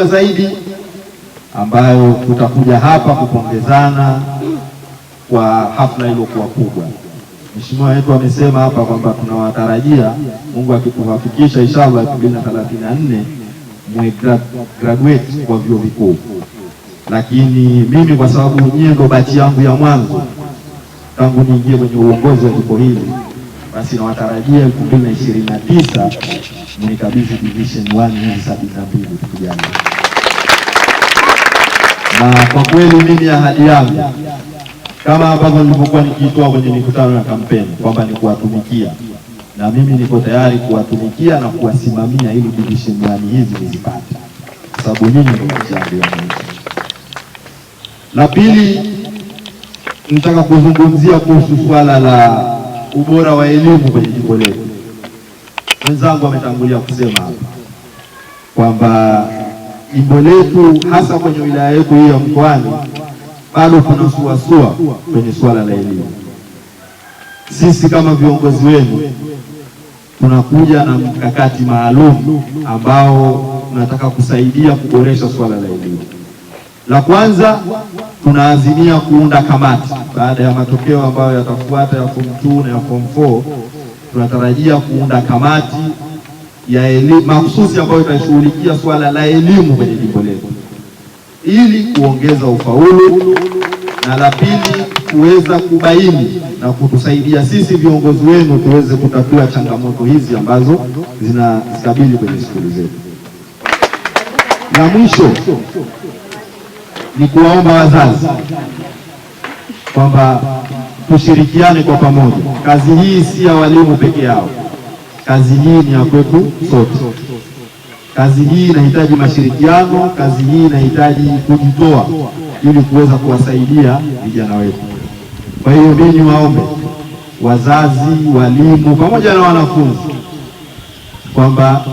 zaidi ambayo tutakuja hapa kupongezana kwa hafla iliyokuwa kubwa. Mheshimiwa wetu amesema hapa kwamba tunawatarajia Mungu akituhafikisha inshallah 2034 mwe graduate kwa vyuo vikuu. Lakini mimi kwa sababu nyie ndo bachi yangu ya mwanzo tangu niingie kwenye uongozi wa jimbo hili, basi nawatarajia 2029 mnikabidhi division 1 hizi 72 vijana. Na kwa kweli mimi ahadi yangu kama ambavyo nilipokuwa nikiitoa kwenye mikutano ya kampeni kwamba ni kuwatumikia, na mimi niko tayari kuwatumikia na kuwasimamia ili division 1 hizi nizipate, kwa sababu nyinyi ndio mchango wa nchi. La pili, nataka kuzungumzia kuhusu swala la ubora wa elimu kwenye jimbo letu. Wenzangu wametangulia kusema hapa kwamba jimbo letu hasa kwenye wilaya yetu hii ya Mkoani bado tunasuasua kwenye swala la elimu. Sisi kama viongozi wenu tunakuja na mkakati maalum ambao tunataka kusaidia kuboresha swala la elimu. La kwanza, tunaazimia kuunda kamati baada ya matokeo ambayo yatafuata ya form 2 na ya form 4. Tunatarajia kuunda kamati ya elimu mahususi ambayo itashughulikia swala la elimu kwenye jimbo letu ili kuongeza ufaulu, na la pili kuweza kubaini na kutusaidia sisi viongozi wenu tuweze kutatua changamoto hizi ambazo zinazikabili kwenye shule zetu. Na mwisho ni kuwaomba wazazi kwamba tushirikiane kwa pamoja. Kazi hii si ya walimu peke yao, kazi hii ni ya kwetu sote. Kazi hii inahitaji mashirikiano, kazi hii inahitaji kujitoa ili kuweza kuwasaidia vijana wetu. Kwa hiyo mimi waombe wazazi, walimu pamoja na wanafunzi kwamba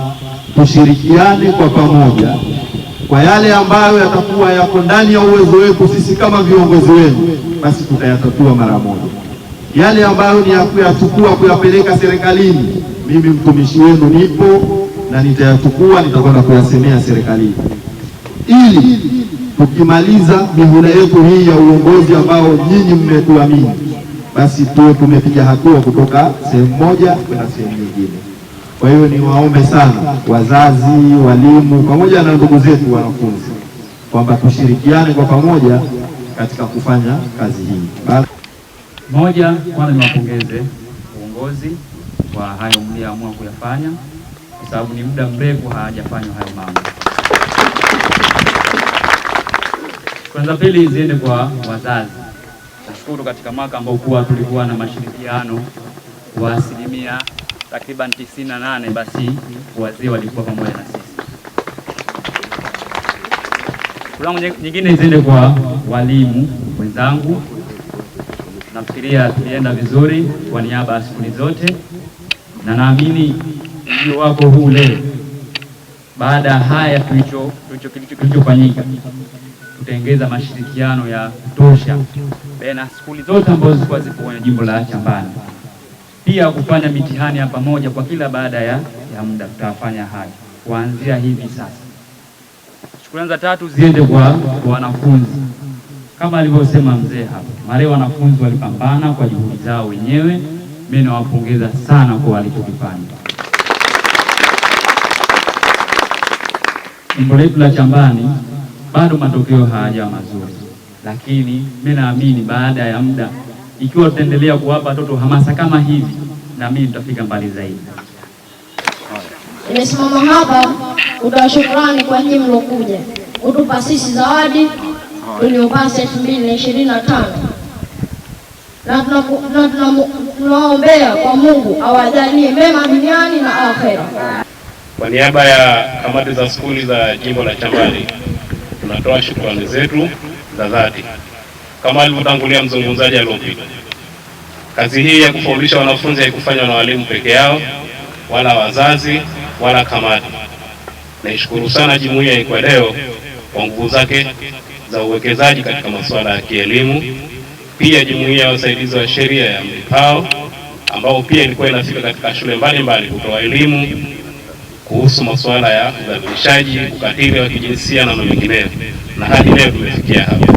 tushirikiane kwa pamoja kwa yale ambayo yatakuwa yako ndani ya uwezo wetu sisi kama viongozi wenu, basi tutayatatua mara moja. Yale ambayo ni ya kuyachukua kuyapeleka serikalini, mimi mtumishi wenu nipo na nitayachukua, nitakwenda kuyasemea serikalini, ili tukimaliza mihula yetu hii ya uongozi ambao nyinyi mmetuamini, basi tuwe tumepiga hatua kutoka sehemu moja kwenda sehemu nyingine. Kwa hiyo niwaombe sana wazazi, walimu pamoja na ndugu zetu wanafunzi kwamba tushirikiane kwa pamoja katika kufanya kazi hii. Moja, kwanza niwapongeze uongozi kwa hayo mliamua kuyafanya, kwa sababu ni muda mrefu hajafanywa hayo mambo. Kwanza pili ziende kwa wazazi. Nashukuru katika mwaka ambao tulikuwa na mashirikiano wa asilimia takriban 98, basi wazee walikuwa pamoja na sisi. Shukrani nyingine ziende kwa walimu wenzangu. Nafikiria tulienda vizuri kwa niaba ya shule zote, na naamini ndio wako huu leo. Baada ya haya kilichofanyika, tutaongeza mashirikiano ya kutosha baina shule zote ambazo zilikuwa zipo kwenye jimbo la Chambani. Pia kufanya mitihani ya pamoja kwa kila baada ya muda tutafanya haya kuanzia hivi sasa. Shukrani za tatu ziende kwa wanafunzi. Kama alivyosema mzee hapa, wale wanafunzi walipambana kwa juhudi zao wenyewe. Mimi nawapongeza sana kwa walichokifanya. Jimbo letu la Chambani bado matokeo hayajawa mazuri, lakini mimi naamini baada ya muda, ikiwa tutaendelea kuwapa watoto hamasa kama hivi, na mimi tutafika mbali zaidi. Nimesimama hapa kutoa shukrani kwa nyinyi mlokuja kutupa sisi zawadi tuliopata 2025, na tunaombea kwa Mungu awajalie mema duniani na akhera. Kwa niaba ya kamati za skuli za jimbo la Chambani tunatoa shukrani zetu za dhati. Kama alivyotangulia mzungumzaji aliyopita, kazi hii ya kufundisha wanafunzi haikufanywa na walimu peke yao, wala wazazi, wala kamati. Naishukuru sana jumuiya ya leo kwa nguvu zake za uwekezaji katika masuala ya kielimu. Pia jumuiya ya wasaidizi wa sheria ya Mlipao ambao pia ilikuwa inafika katika shule mbalimbali kutoa elimu kuhusu masuala ya udhalilishaji, ukatili wa kijinsia na mengineyo, na hadi leo tumefikia hapa.